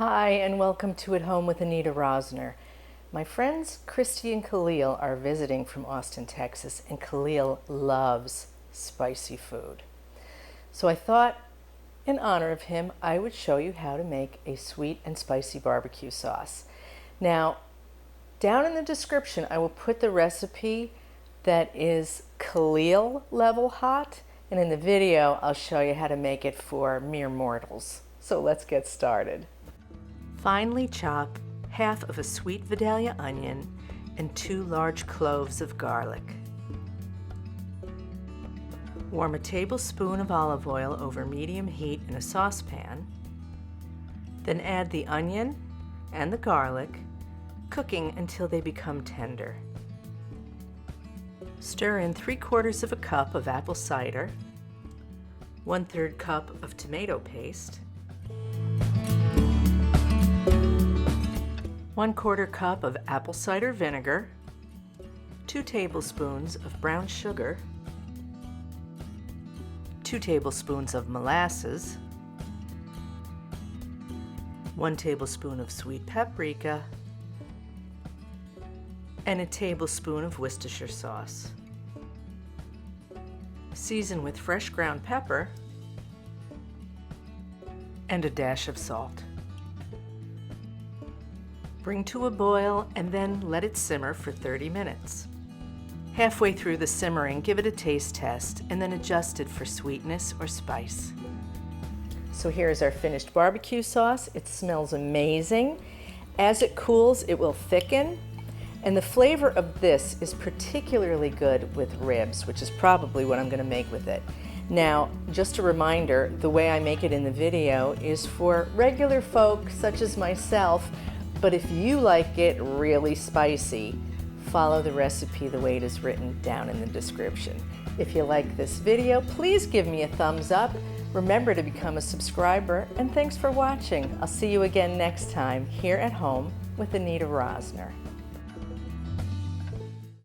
Hi, and welcome to At Home with Anita Rosner. My friends Christy and Khalil are visiting from Austin, Texas, and Khalil loves spicy food. So I thought, in honor of him, I would show you how to make a sweet and spicy barbecue sauce. Now, down in the description, I will put the recipe that is Khalil-Level hot, and in the video, I'll show you how to make it for mere mortals. So let's get started. Finely chop half of a sweet Vidalia onion and 2 large cloves of garlic. Warm a tablespoon of olive oil over medium heat in a saucepan. Then add the onion and the garlic, cooking until they become tender. Stir in 3/4 of a cup of apple cider, 1/3 cup of tomato paste, 1/4 cup of apple cider vinegar, 2 tablespoons of brown sugar, 2 tablespoons of molasses, 1 tablespoon of sweet paprika, and a tablespoon of Worcestershire sauce. Season with fresh ground pepper and a dash of salt. Bring to a boil and then let it simmer for 30 minutes. Halfway through the simmering, give it a taste test and then adjust it for sweetness or spice. So here's our finished barbecue sauce. It smells amazing. As it cools, it will thicken, and the flavor of this is particularly good with ribs, which is probably what I'm going to make with it. Now, just a reminder, the way I make it in the video is for regular folk such as myself. But if you like it really spicy, follow the recipe the way it is written down in the description. If you like this video, please give me a thumbs up. Remember to become a subscriber, and thanks for watching. I'll see you again next time here at Home with Anita Rosner.